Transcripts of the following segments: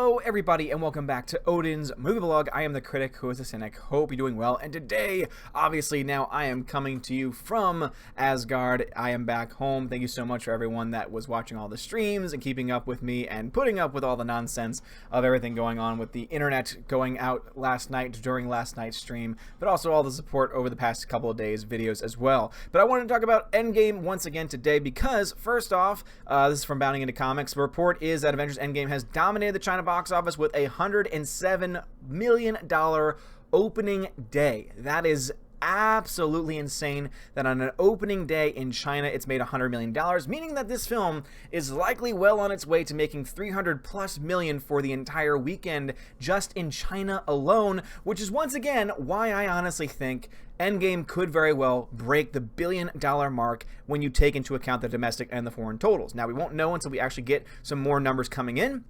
Hello everybody and welcome back to Odin's Movie Vlog. I am the critic who is a cynic. Hope you're doing well. And today, obviously now I am coming to you from Asgard. I am back home. Thank you so much for everyone that was watching all the streams and keeping up with me and putting up with all the nonsense of everything going on with the internet going out last night during last night's stream, but also all the support over the past couple of days videos as well. But I want to talk about Endgame once again today because first off, this is from Bounding into Comics. The report is that Avengers Endgame has dominated the China box office with a $107 million opening day. That is absolutely insane that on an opening day in China it's made $100 million, meaning that this film is likely well on its way to making $300+ million for the entire weekend just in China alone, which is once again why I honestly think Endgame could very well break the $1 billion mark when you take into account the domestic and the foreign totals. Now, we won't know until we actually get some more numbers coming in.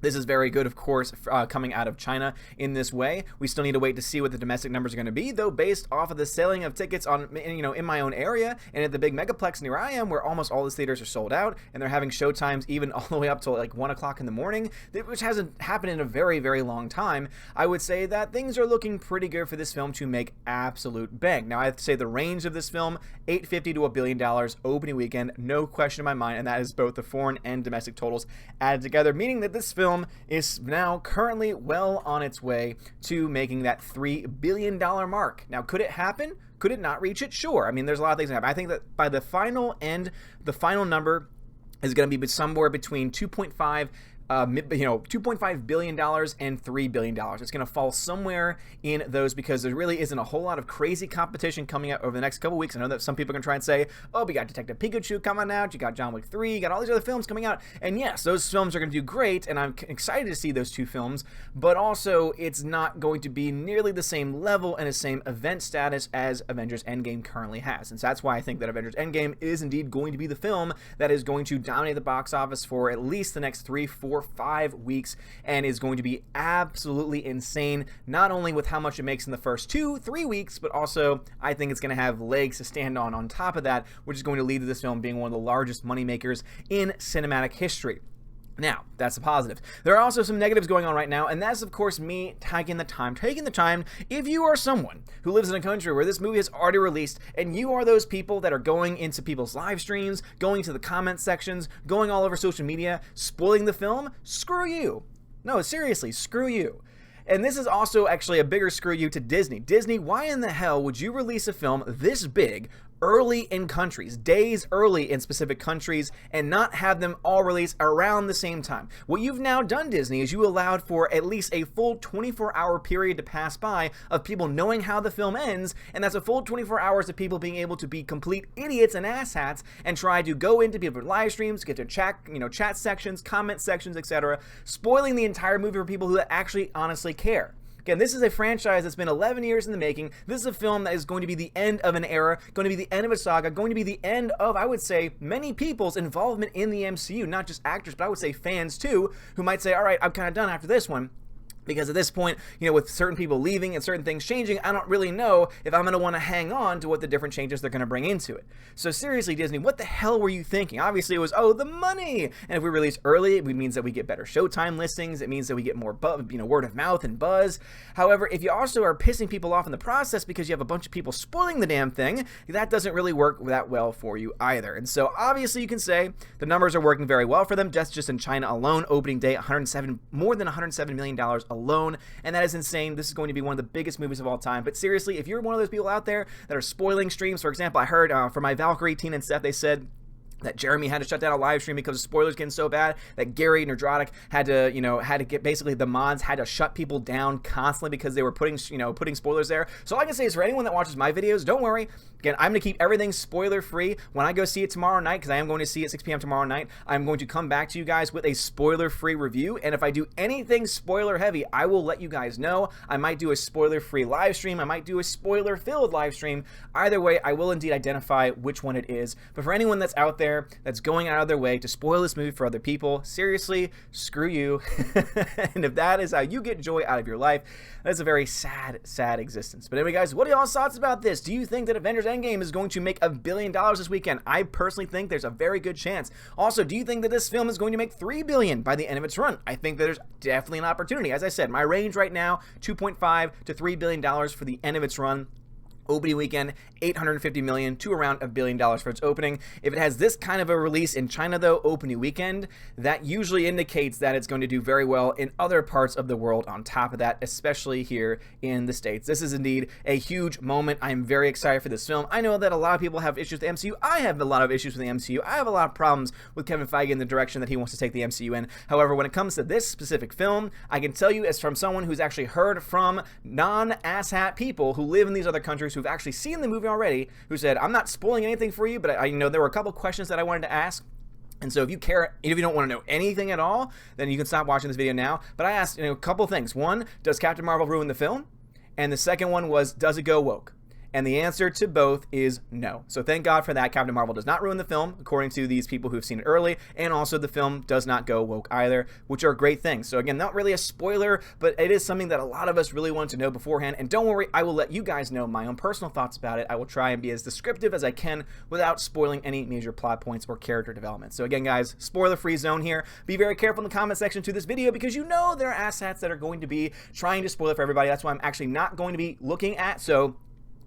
This is very good, of course, coming out of China in this way. We still need to wait to see what the domestic numbers are going to be, though, based off of the selling of tickets on, in my own area and at the big megaplex near I am, where almost all the theaters are sold out, and they're having show times even all the way up to like 1 o'clock in the morning, which hasn't happened in a very, very long time. I would say that things are looking pretty good for this film to make absolute bank. Now, I have to say the range of this film, $850 to $1 billion opening weekend, no question in my mind, and that is both the foreign and domestic totals added together, meaning that this film is now currently well on its way to making that $3 billion mark. Now, could it happen? Could it not reach it? Sure. I mean, there's a lot of things that happen. I think that by the final end, the final number is going to be somewhere between $2.5 billion and $3 billion. It's going to fall somewhere in those because there really isn't a whole lot of crazy competition coming out over the next couple weeks. I know that some people are going to try and say, oh, we got Detective Pikachu coming out, you got John Wick 3, you got all these other films coming out. And yes, those films are going to do great, and I'm excited to see those two films, but also it's not going to be nearly the same level and the same event status as Avengers Endgame currently has. And so that's why I think that Avengers Endgame is indeed going to be the film that is going to dominate the box office for at least the next 3, 4, 5 weeks, and is going to be absolutely insane, not only with how much it makes in the first 2-3 weeks, but also I think it's going to have legs to stand on top of that, which is going to lead to this film being one of the largest moneymakers in cinematic history. Now, that's a positive. There are also some negatives going on right now, and that's, of course, me taking the time. If you are someone who lives in a country where this movie is already released, and you are those people that are going into people's live streams, going to the comment sections, going all over social media, spoiling the film, screw you. No, seriously, screw you. And this is also actually a bigger screw you to Disney. Disney, why in the hell would you release a film this big early in countries, days early in specific countries, and not have them all release around the same time? What you've now done, Disney, is you allowed for at least a full 24-hour period to pass by of people knowing how the film ends, and that's a full 24 hours of people being able to be complete idiots and asshats and try to go into people's live streams, get to chat sections, comment sections, etc., spoiling the entire movie for people who actually honestly care. Again, this is a franchise that's been 11 years in the making. This is a film that is going to be the end of an era, going to be the end of a saga, going to be the end of, I would say, many people's involvement in the MCU, not just actors, but I would say fans too, who might say, all right, I'm kind of done after this one. Because at this point, with certain people leaving and certain things changing, I don't really know if I'm going to want to hang on to what the different changes they're going to bring into it. So seriously, Disney, what the hell were you thinking? Obviously, it was, oh, the money! And if we release early, it means that we get better showtime listings. It means that we get more word of mouth and buzz. However, if you also are pissing people off in the process because you have a bunch of people spoiling the damn thing, that doesn't really work that well for you either. And so obviously, you can say the numbers are working very well for them. That's just in China alone, opening day, more than $107 million alone, and that is insane. This is going to be one of the biggest movies of all time. But seriously, if you're one of those people out there that are spoiling streams, for example, I heard from my Valkyrie, Tina, and Steph, they said that Jeremy had to shut down a live stream because the spoilers getting so bad that Gary Nerdrotic had to get, basically the mods had to shut people down constantly because they were putting spoilers there. So all I can say is for anyone that watches my videos, don't worry. Again, I'm going to keep everything spoiler free. When I go see it tomorrow night, because I am going to see it 6 p.m. tomorrow night, I'm going to come back to you guys with a spoiler free review. And if I do anything spoiler heavy, I will let you guys know. I might do a spoiler free live stream. I might do a spoiler filled live stream. Either way, I will indeed identify which one it is. But for anyone that's out there there that's going out of their way to spoil this movie for other people. Seriously, screw you. And if that is how you get joy out of your life, that's a very sad, sad existence. But anyway, guys, what are y'all's thoughts about this? Do you think that Avengers Endgame is going to make $1 billion this weekend? I personally think there's a very good chance. Also, do you think that this film is going to make $3 billion by the end of its run? I think that there's definitely an opportunity. As I said, my range right now, $2.5 to $3 billion for the end of its run. Opening weekend, $850 million to around $1 billion for its opening. If it has this kind of a release in China, though, opening weekend, that usually indicates that it's going to do very well in other parts of the world on top of that, especially here in the States. This is indeed a huge moment. I am very excited for this film. I know that a lot of people have issues with the MCU. I have a lot of issues with the MCU. I have a lot of problems with Kevin Feige in the direction that he wants to take the MCU in. However, when it comes to this specific film, I can tell you as from someone who's actually heard from non-asshat people who live in these other countries who've actually seen the movie already, who said, I'm not spoiling anything for you, but I know there were a couple questions that I wanted to ask. And so if you care, if you don't want to know anything at all, then you can stop watching this video now. But I asked a couple things. One, does Captain Marvel ruin the film? And the second one was, does it go woke? And the answer to both is no. So thank God for that. Captain Marvel does not ruin the film, according to these people who have seen it early. And also the film does not go woke either, which are great things. So again, not really a spoiler, but it is something that a lot of us really wanted to know beforehand. And don't worry, I will let you guys know my own personal thoughts about it. I will try and be as descriptive as I can without spoiling any major plot points or character development. So again, guys, spoiler-free zone here. Be very careful in the comment section to this video because you know there are asshats that are going to be trying to spoil it for everybody. That's why I'm actually not going to be looking at. So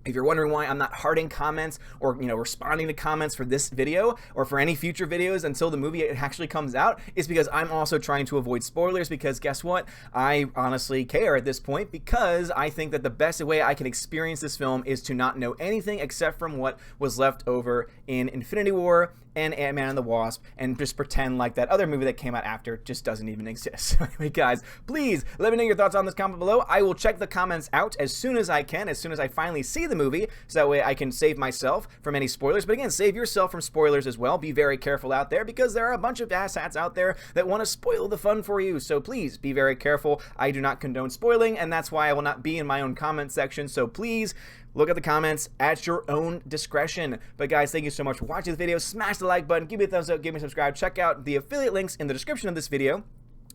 if you're wondering why I'm not hearting comments or, responding to comments for this video or for any future videos until the movie actually comes out, it's because I'm also trying to avoid spoilers because guess what? I honestly care at this point because I think that the best way I can experience this film is to not know anything except from what was left over in Infinity War and Ant-Man and the Wasp and just pretend like that other movie that came out after just doesn't even exist. So anyway, guys, please let me know your thoughts on this comment below. I will check the comments out as soon as I can, as soon as I finally see the movie, so that way I can save myself from any spoilers. But again, save yourself from spoilers as well. Be very careful out there because there are a bunch of asshats out there that want to spoil the fun for you. So please be very careful. I do not condone spoiling, and that's why I will not be in my own comment section. So please look at the comments at your own discretion. But guys, thank you so much for watching this video. Smash the like button, give me a thumbs up, give me a subscribe. Check out the affiliate links in the description of this video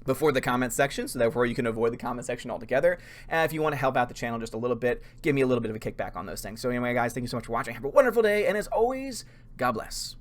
before the comment section, so therefore you can avoid the comment section altogether. And if you want to help out the channel just a little bit, give me a little bit of a kickback on those things. So anyway, guys, thank you so much for watching. Have a wonderful day, and as always, God bless.